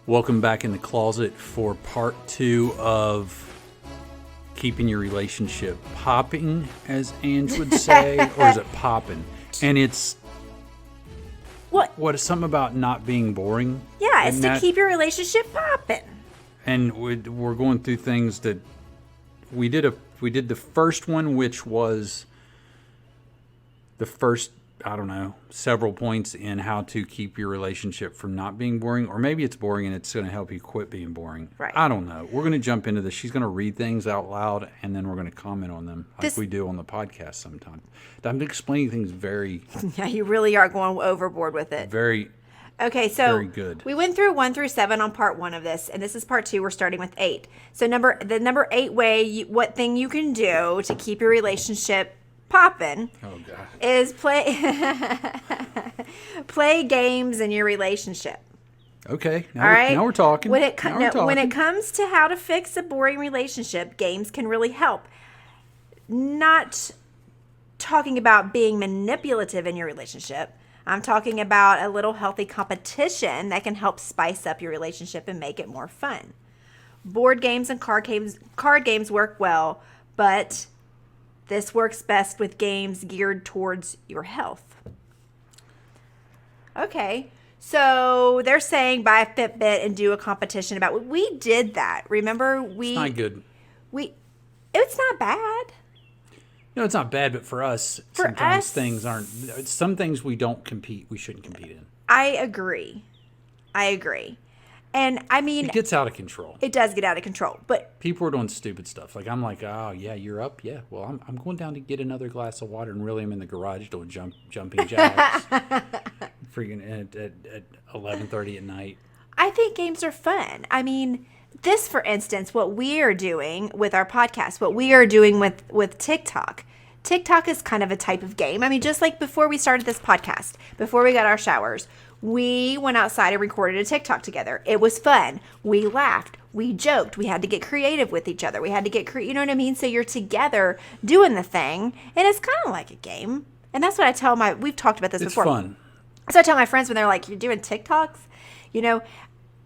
Welcome back in the closet for part 2 of keeping your relationship popping, as Ange would say, or is it popping? And it's what is something about not being boring? Yeah, it's to keep your relationship popping. And we're going through things that we did the first one, which was the first, I don't know, several points in how to keep your relationship from not being boring. Or maybe it's boring and it's going to help you quit being boring. Right. I don't know. We're going to jump into this. She's going to read things out loud and then we're going to comment on them like we do on the podcast sometimes. I'm explaining things very... Yeah, you really are going overboard with it. Okay, so very good. We went through 1 through 7 on part 1 of this, and this is part 2. We're starting with 8. So the number 8 way, what thing you can do to keep your relationship popping is play games in your relationship. Okay, all right. Now we're talking. When it comes to how to fix a boring relationship, games can really help. Not talking about being manipulative in your relationship. I'm talking about a little healthy competition that can help spice up your relationship and make it more fun. Board games and card games work well, but this works best with games geared towards your health. Okay, so they're saying buy a Fitbit and do a competition about it. We did that. Remember, it's not good. It's not bad. No, it's not bad, but for us, sometimes things aren't. Some things we shouldn't compete in. I agree. And I mean, it gets out of control. It does get out of control, but people are doing stupid stuff. Like I'm like, oh yeah, you're up. Yeah, well, I'm going down to get another glass of water, and really, I'm in the garage doing jumping jacks, freaking at 11:30 at night. I think games are fun. I mean, this, for instance, what we are doing with our podcast, what we are doing with TikTok. TikTok is kind of a type of game. I mean, just like before we started this podcast, before we got our showers, we went outside and recorded a TikTok together. It was fun. We laughed. We joked. We had to get creative with each other. We had to get you know what I mean? So you're together doing the thing, and it's kind of like a game. And that's what I tell we've talked about this before. It's fun. So I tell my friends when they're like, you're doing TikToks? You know,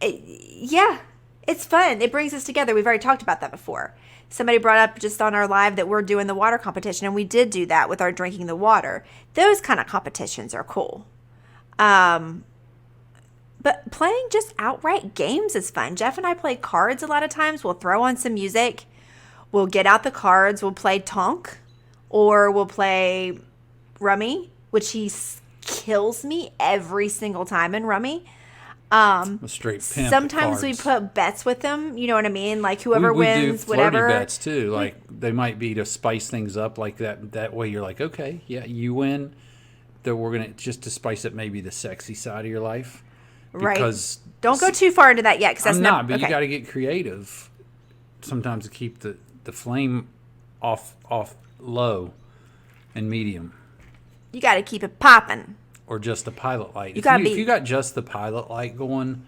yeah, it's fun. It brings us together. We've already talked about that before. Somebody brought up just on our live that we're doing the water competition, and we did do that with our drinking the water. Those kind of competitions are cool. But playing just outright games is fun. Jeff and I play cards a lot of times. We'll throw on some music. We'll get out the cards. We'll play Tonk, or we'll play Rummy, which he kills me every single time in Rummy. A straight pimp. Sometimes we put bets with them. You know what I mean? Like whoever wins, we do whatever. Flirty bets too. Like they might be to spice things up like that. That way you're like, okay, yeah, you win. That we're gonna just to spice up maybe the sexy side of your life. Because right. Don't go too far into that yet, because that's not. But okay. You got to get creative. Sometimes to keep the flame off low and medium. You got to keep it popping. Or just the pilot light. If you got just the pilot light going,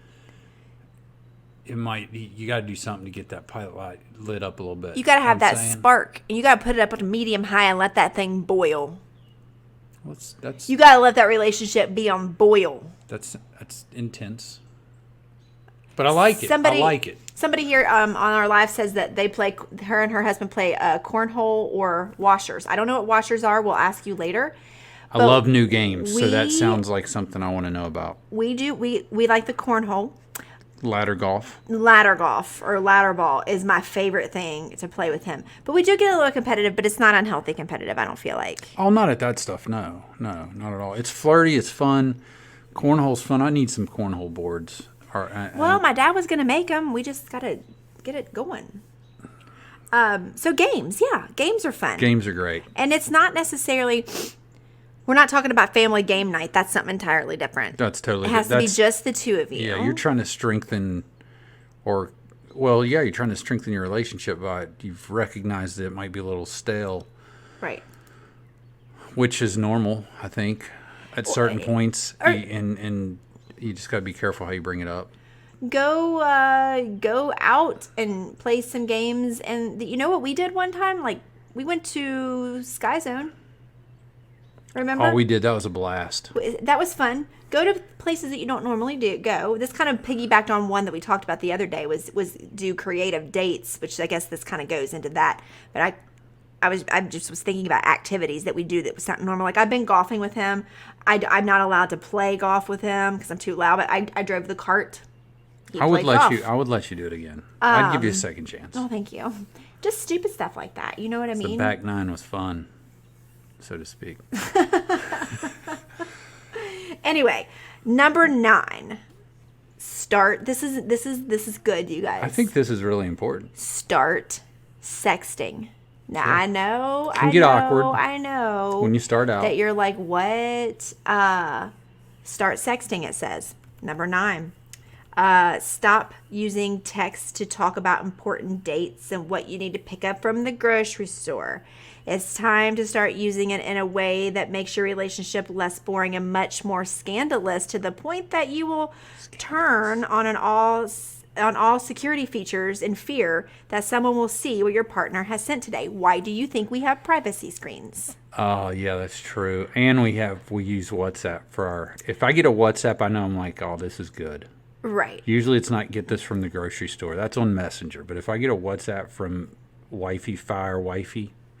you got to do something to get that pilot light lit up a little bit. You got to have that spark, and you got to put it up to medium high and let that thing boil. You got to let that relationship be on boil. That's intense. But I like it. I like it. Somebody here on our live says that her and her husband play cornhole or washers. I don't know what washers are. We'll ask you later. I love new games, so that sounds like something I want to know about. We do. We like the cornhole. Ladder golf or ladder ball is my favorite thing to play with him. But we do get a little competitive, but it's not unhealthy competitive, I don't feel like. Oh, not at that stuff. No, not at all. It's flirty. It's fun. Cornhole's fun. I need some cornhole boards. Well, my dad was going to make them. We just got to get it going. So games. Yeah, games are fun. Games are great. And it's not necessarily... We're not talking about family game night. That's something entirely different. That's totally different. It has to be just the two of you. Yeah, you're trying to strengthen you're trying to strengthen your relationship by you've recognized that it might be a little stale. Right. Which is normal, I think, at certain points. And you just got to be careful how you bring it up. Go out and play some games. And you know what we did one time? Like, we went to Sky Zone. Remember? Oh, we did. That was a blast. That was fun. Go to places that you don't normally go. This kind of piggybacked on one that we talked about the other day was do creative dates, which I guess this kind of goes into that. But I just was thinking about activities that we do that was not normal. Like I've been golfing with him. I'm not allowed to play golf with him because I'm too loud. But I drove the cart. I would let you do it again. I'd give you a second chance. Oh, thank you. Just stupid stuff like that. You know what I mean? The back nine was fun, so to speak. Anyway, number 9. Start. This is good, you guys. I think this is really important. Start sexting. Now Sure. I know. Can get awkward I know. when you start out. That you're like, what? Start sexting. It says number 9. Stop using text to talk about important dates and what you need to pick up from the grocery store. It's time to start using it in a way that makes your relationship less boring and much more scandalous, to the point that you will turn on all security features in fear that someone will see what your partner has sent today. Why do you think we have privacy screens? Oh, yeah, that's true. And we use WhatsApp for our... If I get a WhatsApp, I know I'm like, oh, this is good. Right. Usually it's not get this from the grocery store. That's on Messenger. But if I get a WhatsApp from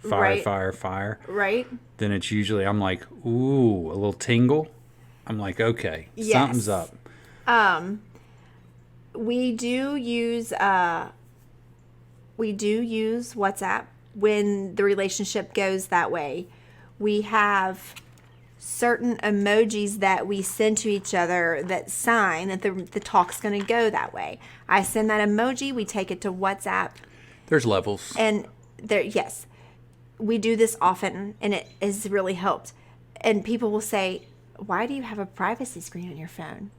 fire, Right. then it's usually, I'm like, ooh, a little tingle. I'm like, okay, Yes. something's up. We do use WhatsApp when the relationship goes that way. We have certain emojis that we send to each other that sign that the talk's going to go that way. I send that emoji, we take it to WhatsApp, There's levels. and yes, we do this often, and it has really helped. And people will say, why do you have a privacy screen on your phone?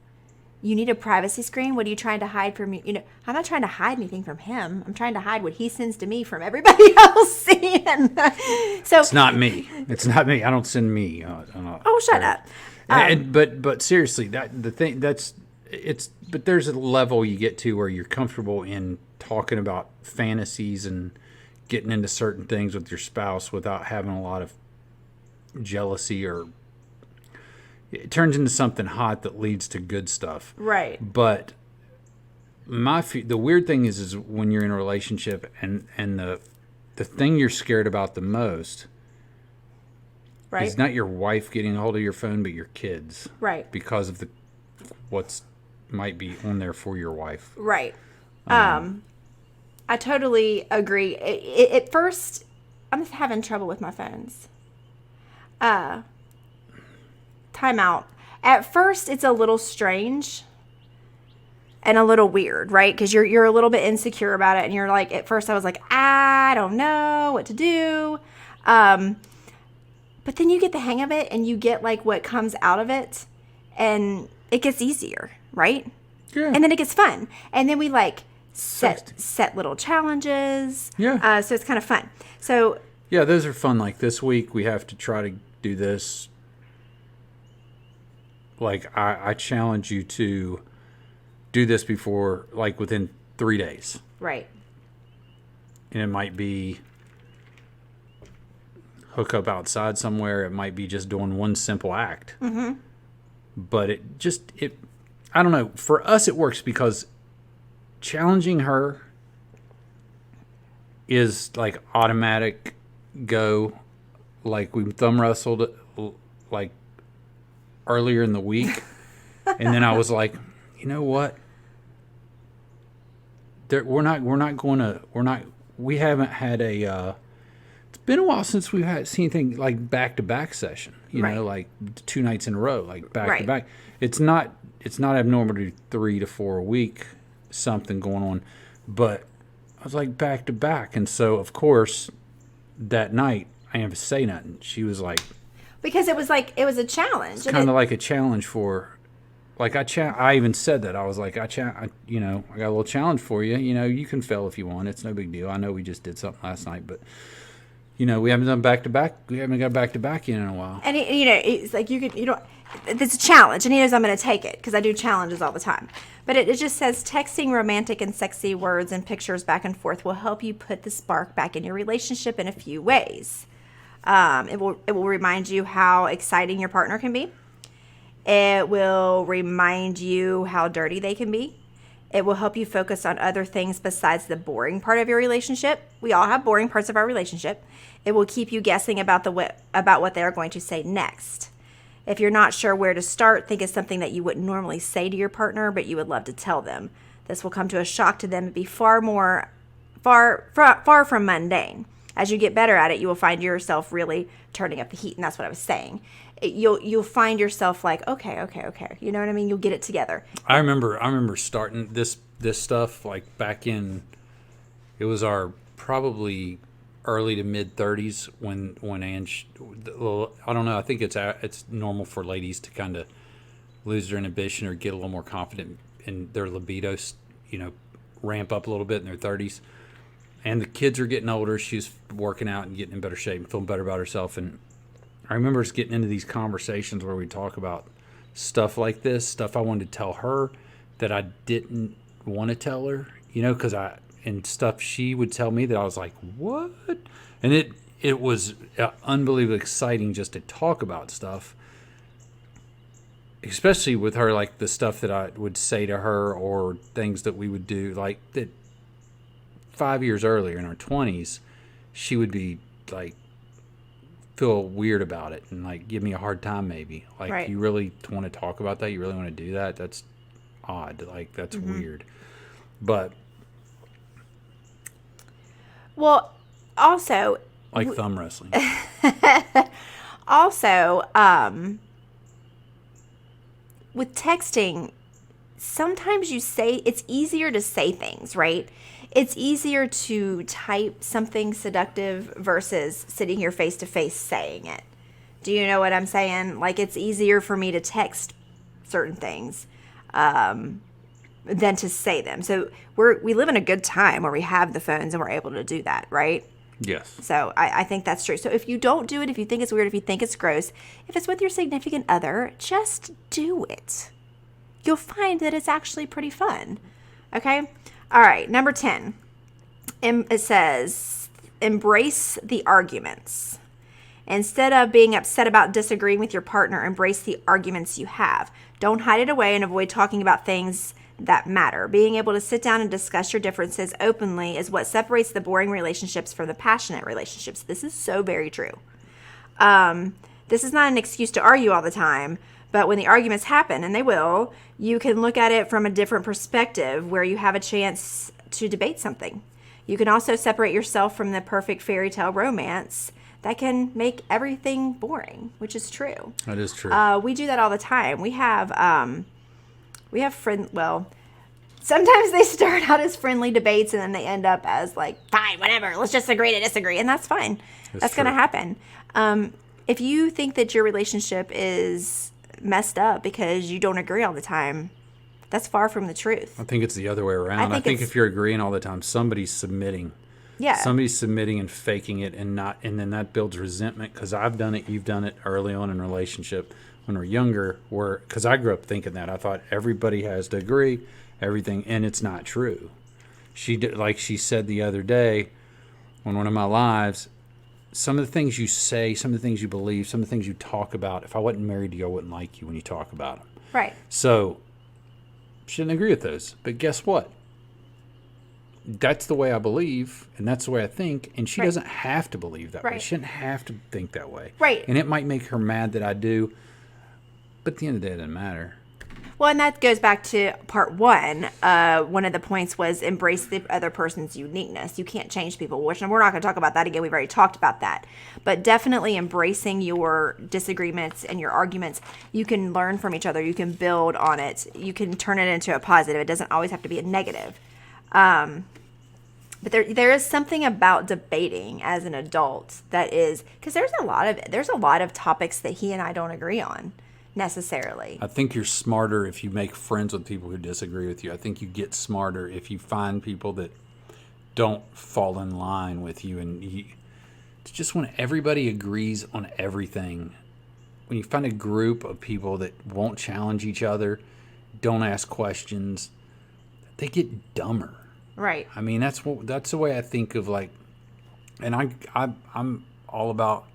You need a privacy screen? What are you trying to hide from me? I'm not trying to hide anything from him. I'm trying to hide what he sends to me from everybody else seeing. So It's not me. I don't send me. shut up. But seriously, but there's a level you get to where you're comfortable in talking about fantasies and getting into certain things with your spouse without having a lot of jealousy, or it turns into something hot that leads to good stuff. Right. But the weird thing is when you're in a relationship and the thing you're scared about the most Right. is not your wife getting a hold of your phone, but your kids. Right. Because of what's might be on there for your wife. Right. I totally agree. At first, I'm having trouble with my phones. Time out. At first, it's a little strange and a little weird, right? Because you're a little bit insecure about it, and you're like, at first I was like, I don't know what to do. But then you get the hang of it, and you get like what comes out of it, and it gets easier, right? Yeah. And then it gets fun, and then we like set little challenges. Yeah. So it's kind of fun. So Yeah, those are fun. Like this week, we have to try to do this. Like I challenge you to do this before, like within 3 days. right. And it might be hook up outside somewhere. It might be just doing one simple act. Mm-hmm. But I don't know. For us, it works because challenging her is like automatic go. Like we thumb wrestled like earlier in the week. And then I was like, you know what? We haven't had it's been a while since we've seen anything like back-to-back session, you Right. know, like 2 nights in a row, like back-to-back. Right. It's not abnormal to do 3 to 4 a week, something going on, but I was like back-to-back. And so, of course, that night, I didn't have to say nothing. She was like, Because it was a challenge. it's kind of like a challenge for, like I even said that. I was like, I got a little challenge for you. You know, you can fail if you want. It's no big deal. I know we just did something last night, but we haven't done back-to-back. We haven't got back-to-back in a while. And it's like it's a challenge, and he knows I'm going to take it because I do challenges all the time. But it just says texting romantic and sexy words and pictures back and forth will help you put the spark back in your relationship in a few ways. It will remind you how exciting your partner can be. It will remind you how dirty they can be. It will help you focus on other things besides the boring part of your relationship. We all have boring parts of our relationship. It will keep you guessing about what they are going to say next. If you're not sure where to start, think of something that you wouldn't normally say to your partner, but you would love to tell them. This will come to a shock to them and be far from mundane. As you get better at it, you will find yourself really turning up the heat, and that's what I was saying. You'll find yourself like, okay. You know what I mean? You'll get it together. I remember starting this stuff like back in, it was our probably early to mid 30s when Angie, I don't know, I think it's normal for ladies to kind of lose their inhibition or get a little more confident in their libidos, ramp up a little bit in their 30s. And the kids are getting older. She's working out and getting in better shape and feeling better about herself. And I remember us getting into these conversations where we talk about stuff like this, stuff I wanted to tell her that I didn't want to tell her, and stuff she would tell me that I was like, what? And it was unbelievably exciting just to talk about stuff, especially with her, like the stuff that I would say to her or things that we would do, like that 5 years earlier in our 20s, she would be like, feel weird about it and like give me a hard time maybe. Like, right. You really want to talk about that? You really want to do that? That's odd. Like, that's weird. But... Well, also... Like thumb wrestling. Also, with texting, sometimes it's easier to say things, right? It's easier to type something seductive versus sitting here face to face saying it. Do you know what I'm saying? Like, it's easier for me to text certain things than to say them. So we live in a good time where we have the phones and we're able to do that, right? Yes. So I think that's true. So if you don't do it, if you think it's weird, if you think it's gross, if it's with your significant other, just do it. You'll find that it's actually pretty fun. Okay? All right, number 10. It says, embrace the arguments. Instead of being upset about disagreeing with your partner, embrace the arguments you have. Don't hide it away and avoid talking about things that matter. Being able to sit down and discuss your differences openly is what separates the boring relationships from the passionate relationships. This is so very true. This is not an excuse to argue all the time, but when the arguments happen, and they will, you can look at it from a different perspective where you have a chance to debate something. You can also separate yourself from the perfect fairy tale romance that can make everything boring, which is true. That is true. We do that all the time. We have sometimes they start out as friendly debates and then they end up as like, fine, whatever, let's just agree to disagree. And that's fine. That's going to happen. If you think that your relationship is messed up because you don't agree all the time, that's far from the truth. I think it's the other way around. I think if you're agreeing all the time, somebody's submitting. Yeah. Somebody's submitting and faking it and then that builds resentment, because I've done it, you've done it early on in a relationship when we're younger, because I grew up thinking that. I thought everybody has to agree, everything, and it's not true. Like she said the other day on one of my lives, some of the things you say, some of the things you believe, some of the things you talk about, if I wasn't married to you, I wouldn't like you when you talk about them. Right. So, shouldn't agree with those. But guess what? That's the way I believe, and that's the way I think, and she doesn't have to believe that way. She shouldn't have to think that way. Right. And it might make her mad that I do, but at the end of the day, it doesn't matter. Well, and that goes back to part one. One of the points was embrace the other person's uniqueness. You can't change people, which, and we're not going to talk about that again. We've already talked about that. But definitely embracing your disagreements and your arguments. You can learn from each other. You can build on it. You can turn it into a positive. It doesn't always have to be a negative. But there is something about debating as an adult that is, because there's a lot of topics that he and I don't agree on necessarily. I think you're smarter if you make friends with people who disagree with you. I think you get smarter if you find people that don't fall in line with you. And it's just when everybody agrees on everything, when you find a group of people that won't challenge each other, don't ask questions, they get dumber. Right. I mean, that's the way I think of, like, and I'm all about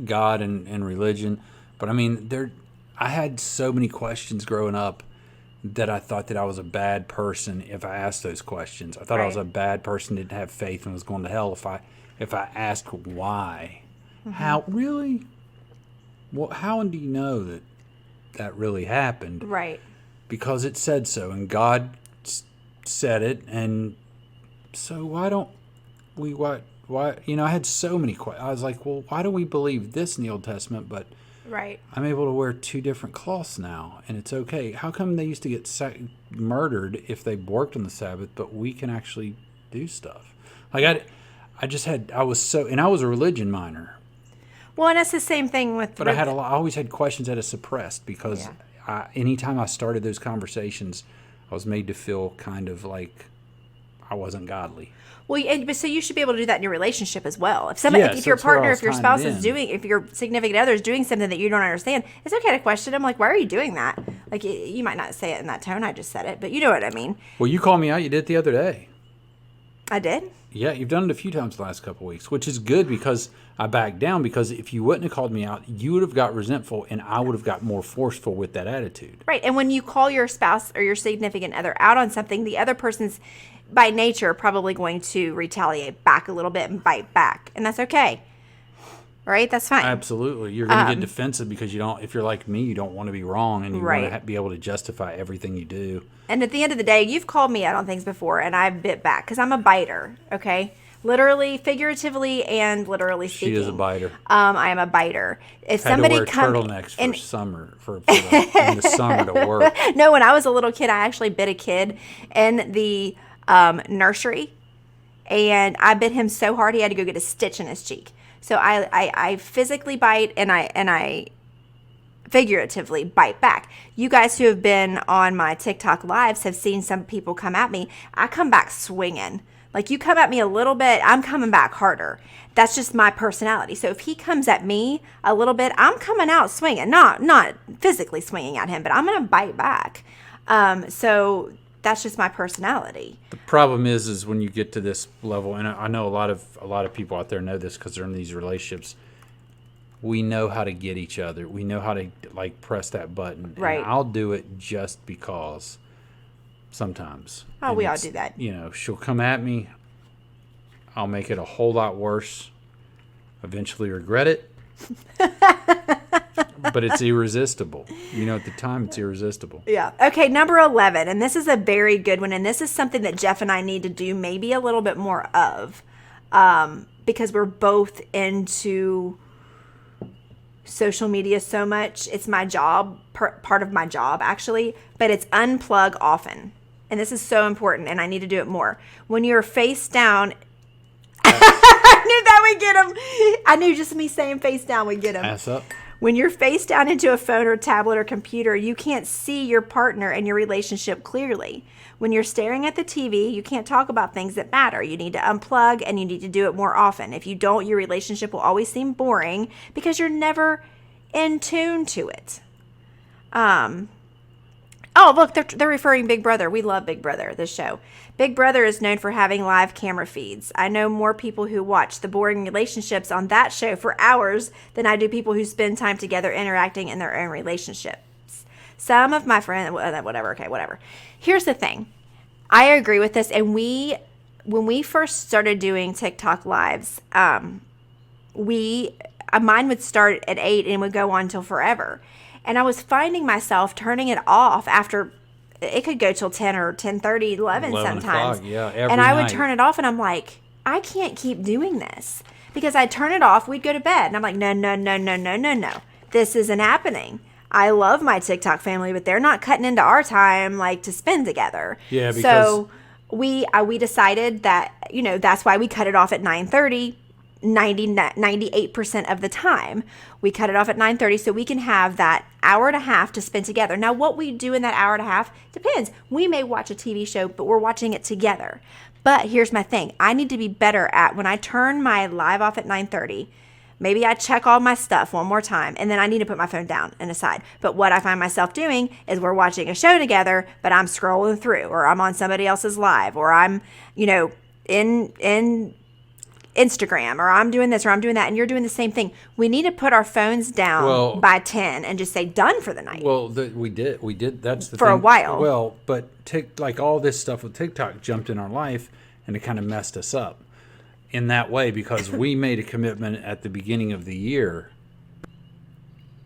God and religion, but I mean, I had so many questions growing up that I thought that I was a bad person if I asked those questions. I thought I was a bad person, didn't have faith, and was going to hell if I asked why. How really? Well, how do you know that really happened? Right. Because it said so, and God said it, and so why don't we? Why? I had so many questions. I was like, well, why do we believe this in the Old Testament, but Right. I'm able to wear 2 different cloths now, and it's okay? How come they used to get murdered if they worked on the Sabbath, but we can actually do stuff? Like I was a religion minor. Well, and that's the same thing with. But I always had questions that I suppressed because anytime I started those conversations, I was made to feel kind of like I wasn't godly. Well, but so you should be able to do that in your relationship as well. If somebody, if your partner, if your spouse is doing, if your significant other is doing something that you don't understand, it's okay to question them. Like, why are you doing that? Like, you might not say it in that tone. I just said it, but you know what I mean. Well, you called me out. You did it the other day. I did? Yeah, you've done it a few times the last couple of weeks, which is good because I backed down, because if you wouldn't have called me out, you would have got resentful and I would have got more forceful with that attitude. Right. And when you call your spouse or your significant other out on something, the other person's by nature probably going to retaliate back a little bit and bite back. And that's okay. Right? That's fine. Absolutely. You're going to get defensive because if you're like me, you don't want to be wrong and you want to be able to justify everything you do. And at the end of the day, you've called me out on things before and I've bit back because I'm a biter. Okay? Literally, figuratively, and literally speaking. She is a biter. I am a biter. If had somebody to wear turtlenecks for summer in the summer to work. No, when I was a little kid, I actually bit a kid in the nursery, and I bit him so hard he had to go get a stitch in his cheek. So I physically bite and I figuratively bite back. You guys who have been on my TikTok lives have seen some people come at me. I come back swinging. Like, you come at me a little bit, I'm coming back harder. That's just my personality. So if he comes at me a little bit, I'm coming out swinging. Not physically swinging at him, but I'm going to bite back. So that's just my personality. The problem is when you get to this level, and I know a lot of people out there know this because they're in these relationships. We know how to get each other. We know how to press that button. Right. And I'll do it just because. Sometimes. Oh, we all do that. She'll come at me. I'll make it a whole lot worse. Eventually regret it. But it's irresistible. At the time, it's irresistible. Yeah. Okay, number 11. And this is a very good one. And this is something that Jeff and I need to do maybe a little bit more of. Because we're both into social media so much. It's my job, part of my job, actually. But it's unplug often. And this is so important, and I need to do it more. When you're face down, I knew that we'd get him. I knew just me saying face down would get him. Ass up. When you're face down into a phone or tablet or computer, you can't see your partner and your relationship clearly. When you're staring at the TV, you can't talk about things that matter. You need to unplug, and you need to do it more often. If you don't, your relationship will always seem boring because you're never in tune to it. Oh, look, they're referring Big Brother. We love Big Brother, this show. Big Brother is known for having live camera feeds. I know more people who watch the boring relationships on that show for hours than I do people who spend time together interacting in their own relationships. Some of my friends, whatever. Here's the thing. I agree with this. And when we first started doing TikTok lives, mine would start at 8 and would go on until forever. And I was finding myself turning it off after it could go till 10 or 10:30, 11 sometimes. Yeah, and I would turn it off and I'm like, I can't keep doing this. Because I'd turn it off, we'd go to bed. And I'm like, no. This isn't happening. I love my TikTok family, but they're not cutting into our time to spend together. Yeah, because so we decided that, that's why we cut it off at 9:30. 98% of the time. We cut it off at 9:30 so we can have that hour and a half to spend together. Now, what we do in that hour and a half depends. We may watch a TV show, but we're watching it together. But here's my thing. I need to be better at when I turn my live off at 9:30, maybe I check all my stuff one more time, and then I need to put my phone down and aside. But what I find myself doing is we're watching a show together, but I'm scrolling through, or I'm on somebody else's live, or I'm, Instagram, or I'm doing this, or I'm doing that, and you're doing the same thing. We need to put our phones down by 10 and just say done for the night. Well, we did. That's the for thing. a while. Well, but like all this stuff with TikTok jumped in our life, and it kind of messed us up in that way, because we made a commitment at the beginning of the year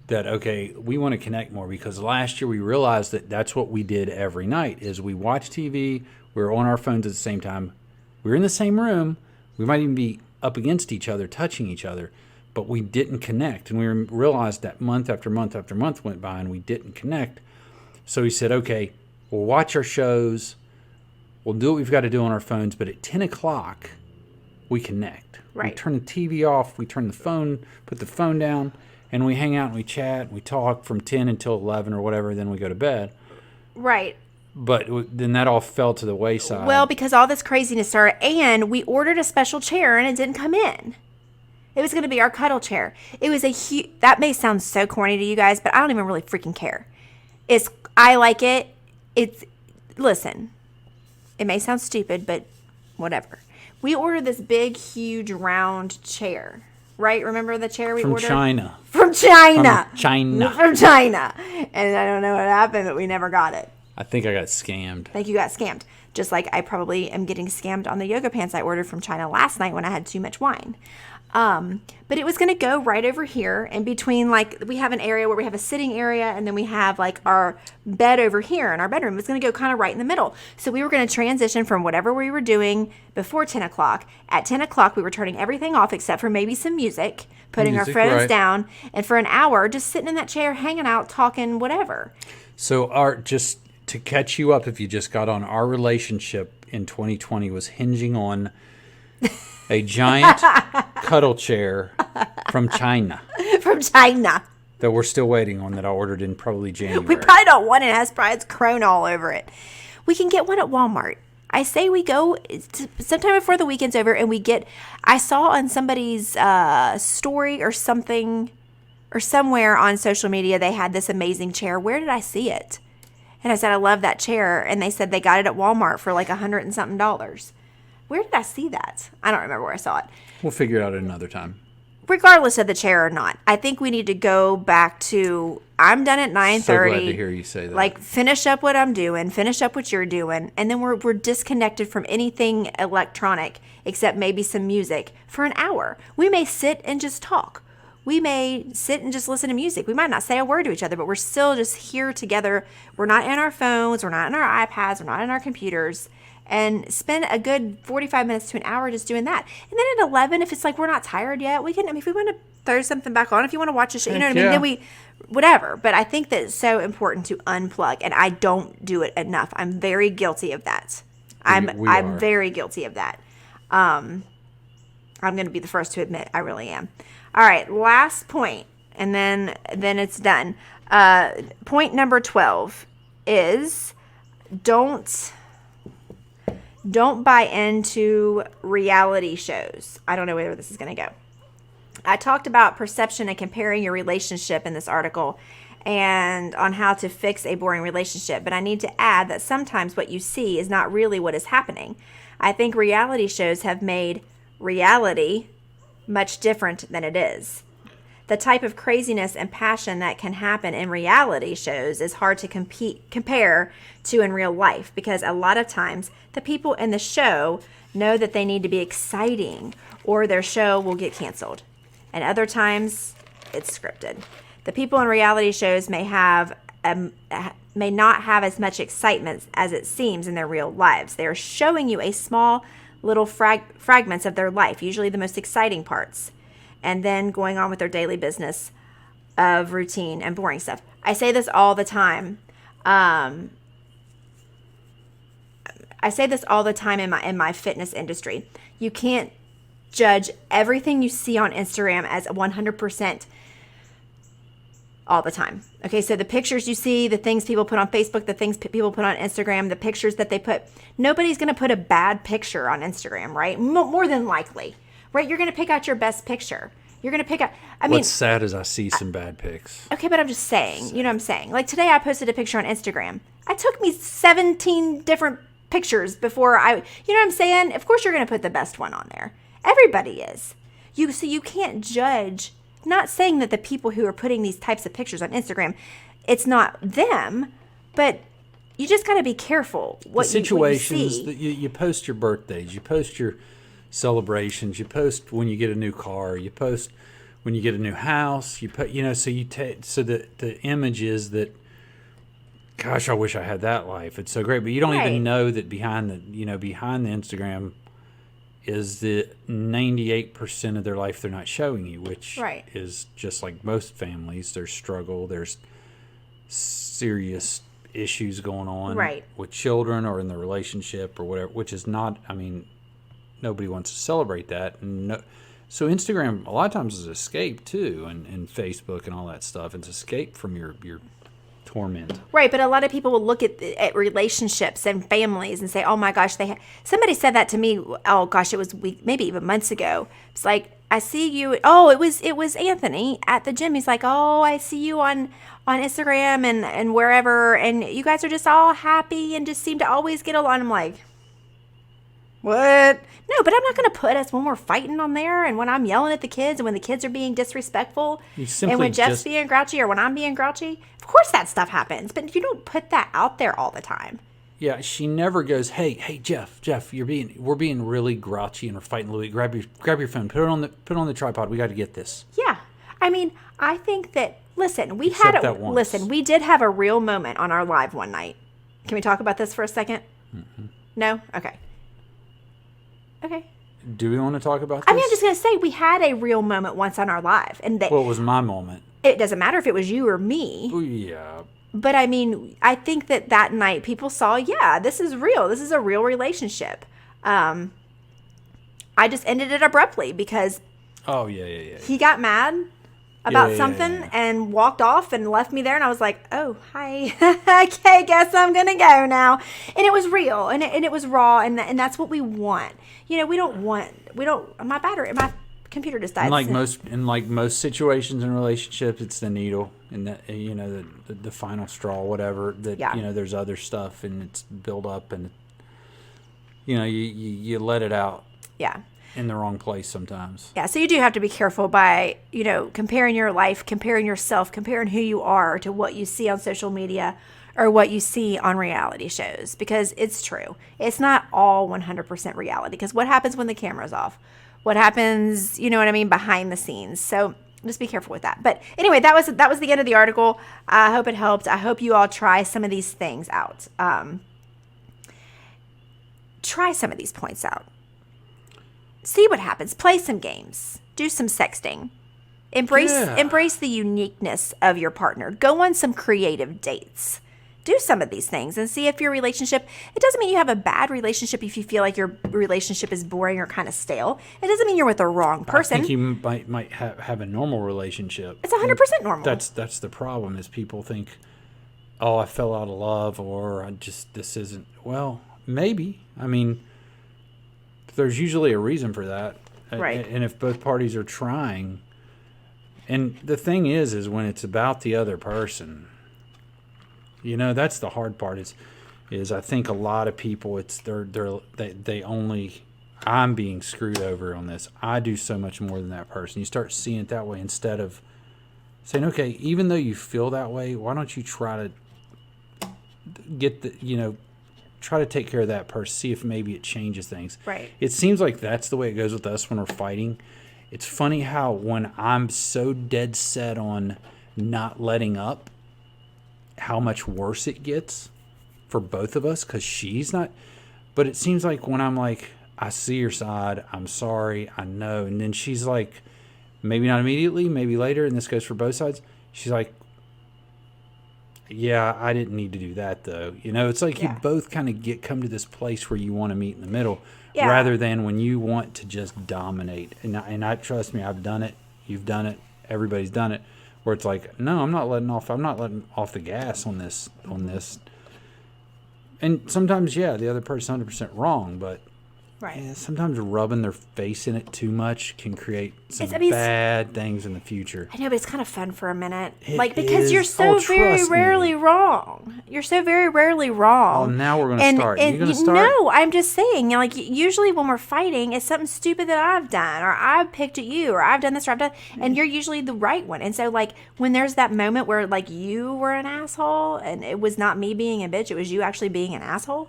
that, okay, we want to connect more, because last year we realized that that's what we did every night is we watched TV, we were on our phones at the same time, we were in the same room, we might even be up against each other, touching each other, but we didn't connect. And we realized that month after month after month went by and we didn't connect. So we said, okay, we'll watch our shows, we'll do what we've got to do on our phones, but at 10 o'clock, we connect. Right. We turn the TV off, we turn the phone, put the phone down, and we hang out and we chat, and we talk from 10 until 11 or whatever, then we go to bed. Right. But then that all fell to the wayside. Well, because all this craziness started, and we ordered a special chair and it didn't come in. It was going to be our cuddle chair. It was a huge, that may sound so corny to you guys, but I don't even really freaking care. I like it. Listen, it may sound stupid, but whatever. We ordered this big, huge, round chair, right? Remember the chair we ordered? From China. From China. From China. And I don't know what happened, but we never got it. I think I got scammed. I think you got scammed. Just like I probably am getting scammed on the yoga pants I ordered from China last night when I had too much wine. But it was going to go right over here in between, like, we have an area where we have a sitting area, and then we have like our bed over here in our bedroom. It's going to go kind of right in the middle. So we were going to transition from whatever we were doing before 10 o'clock. At 10 o'clock, we were turning everything off except for maybe some music, putting our phones down, and for an hour, just sitting in that chair, hanging out, talking, whatever. So just to catch you up, if you just got on, our relationship in 2020 was hinging on a giant cuddle chair from China. From China. That we're still waiting on, that I ordered in probably January. We probably don't want it. It has probably Corona all over it. We can get one at Walmart. I say we go sometime before the weekend's over and I saw on somebody's story or something, or somewhere on social media, they had this amazing chair. Where did I see it? And I said, I love that chair. And they said they got it at Walmart for like $100 and something. Where did I see that? I don't remember where I saw it. We'll figure it out at another time. Regardless of the chair or not, I think we need to go back to, I'm done at 9:30. So glad to hear you say that. Like, finish up what I'm doing, finish up what you're doing, and then we're disconnected from anything electronic except maybe some music for an hour. We may sit and just talk. We may sit and just listen to music. We might not say a word to each other, but we're still just here together. We're not in our phones. We're not in our iPads. We're not in our computers. And spend a good 45 minutes to an hour just doing that. And then at 11, if it's like we're not tired yet, we can, if we want to throw something back on, if you want to watch a show, you know what I mean? Then whatever. But I think that it's so important to unplug. And I don't do it enough. I'm very guilty of that. I'm very guilty of that. I'm going to be the first to admit I really am. All right, last point, and then it's done. Point number 12 is don't buy into reality shows. I don't know where this is going to go. I talked about perception and comparing your relationship in this article and on how to fix a boring relationship, but I need to add that sometimes what you see is not really what is happening. I think reality shows have made reality much different than it is. The type of craziness and passion that can happen in reality shows is hard to compare to in real life, because a lot of times the people in the show know that they need to be exciting or their show will get canceled. And other times it's scripted. The people in reality shows may not have as much excitement as it seems in their real lives. They are showing you a small little fragments of their life, usually the most exciting parts, and then going on with their daily business of routine and boring stuff. I say this all the time. I say this all the time in my fitness industry. You can't judge everything you see on Instagram as 100% all the time. Okay, so the pictures you see, the things people put on Facebook, the things people put on Instagram, the pictures that they put, nobody's going to put a bad picture on Instagram, right? More than likely, right? You're going to pick out your best picture. You're going to pick out, What's sad is I see some bad pics. Okay, but I'm just saying, you know what I'm saying? Like today I posted a picture on Instagram. It took me 17 different pictures before you know what I'm saying? Of course you're going to put the best one on there. Everybody is. So you can't judge. Not saying that the people who are putting these types of pictures on Instagram, it's not them, but you just got to be careful what the situations you see. that you post your birthdays, you post your celebrations, you post when you get a new car, you post when you get a new house, you put, so you take, so the image is that, gosh, I wish I had that life. It's so great, but you don't even know that behind the Instagram is the 98% of their life they're not showing you, which is just like most families. There's struggle, there's serious issues going on with children or in the relationship or whatever, which is not, nobody wants to celebrate that. So Instagram a lot of times is escape too, and Facebook and all that stuff. It's escape from your torment. Right, but a lot of people will look at relationships and families and say, "Oh my gosh, somebody said that to me. Oh gosh, it was maybe even months ago. It's like, I see you. Oh, it was Anthony at the gym. He's like, oh, I see you on Instagram and wherever, and you guys are just all happy and just seem to always get along." I'm like, what? No, but I'm not going to put us when we're fighting on there and when I'm yelling at the kids and when the kids are being disrespectful and when Jeff's being grouchy or when I'm being grouchy. Of course that stuff happens, but you don't put that out there all the time. Yeah, she never goes, hey, Jeff, we're being really grouchy and we're fighting, Louis. Grab your phone, put it on the tripod. We got to get this. Yeah, I think that. Listen, we did have a real moment on our live one night. Can we talk about this for a second? Mm-hmm. No? Okay. Do we want to talk about this? I'm just going to say we had a real moment once on our live, and what was my moment? It doesn't matter if it was you or me. Oh, yeah. But I think that night people saw, yeah, this is real. This is a real relationship. I just ended it abruptly because he got mad about something and walked off and left me there, and I was like, oh, hi. Okay, guess I'm going to go now. And it was real, and it was raw, and that's what we want. My computer just died. In most situations in relationships, it's the needle and the final straw, whatever. There's other stuff and it's built up and you let it out. Yeah. In the wrong place sometimes. Yeah, so you do have to be careful by comparing your life, comparing yourself, comparing who you are to what you see on social media or what you see on reality shows, because it's true. It's not all 100% reality, because what happens when the camera's off? What happens, behind the scenes? So just be careful with that. But anyway, that was the end of the article. I hope it helped. I hope you all try some of these things out. Try some of these points out. See what happens. Play some games. Do some sexting. Embrace the uniqueness of your partner. Go on some creative dates. Do some of these things and see if your relationship, it doesn't mean you have a bad relationship if you feel like your relationship is boring or kind of stale. It doesn't mean you're with the wrong person. I think you might have a normal relationship. It's 100% normal. That's the problem, is people think, oh, I fell out of love, or this isn't, well, maybe. There's usually a reason for that. Right. And if both parties are trying, and the thing is when it's about the other person, that's the hard part is I think a lot of people, I'm being screwed over on this. I do so much more than that person. You start seeing it that way instead of saying, okay, even though you feel that way, why don't you try to get try to take care of that person, see if maybe it changes things. Right. It seems like that's the way it goes with us when we're fighting. It's funny how when I'm so dead set on not letting up, how much worse it gets for both of us, because she's not. But it seems like when I'm like, I see your side, I'm sorry, I know. And then she's like, maybe not immediately, maybe later, and this goes for both sides. She's like, yeah, I didn't need to do that though. It's like you both kind of come to this place where you want to meet in the middle, rather than when you want to just dominate. And I trust me, I've done it. You've done it. Everybody's done it. Where it's like, no, I'm not letting off the gas on this. And sometimes, the other person's 100% wrong, but Right. And sometimes rubbing their face in it too much can create some I mean, bad things in the future. I know, but it's kind of fun for a minute. It Because is. you're so very trust me. rarely wrong. You're so very rarely wrong. Oh, now we're going to start. You're going to start? No, I'm just saying, like, usually when we're fighting, it's something stupid that I've done, or I've picked at you, or I've done this, or I've done, and you're usually the right one. And so, like, when there's that moment where, like, you were an asshole, and it was not me being a bitch, it was you actually being an asshole,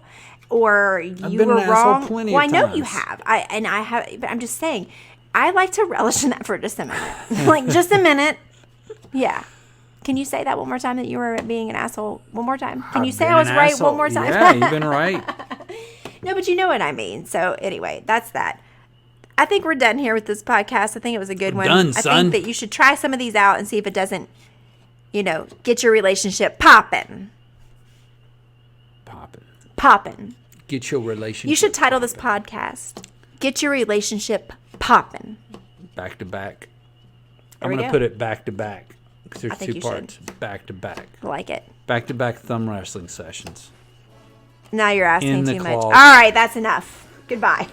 or you were wrong. Well, I know you have. I have, but I'm just saying, I like to relish in that for just a minute. Like, just a minute. Yeah. Can you say that one more time, that you were being an asshole? One more time. Can you say I was right one more time? Yeah, you've been right. No, but you know what I mean. So anyway, that's that. I think we're done here with this podcast. I think it was a good one. Done, son. I think that you should try some of these out and see if it doesn't, get your relationship popping. Popping. Get your relationship. You should title this podcast, Get Your Relationship Popping. Back to back. There I'm we going to go. put it back to back. Because there's I think two you parts. Back to back. I like it. Back to back thumb wrestling sessions. Now you're asking In the too much. closet. All right, that's enough. Goodbye.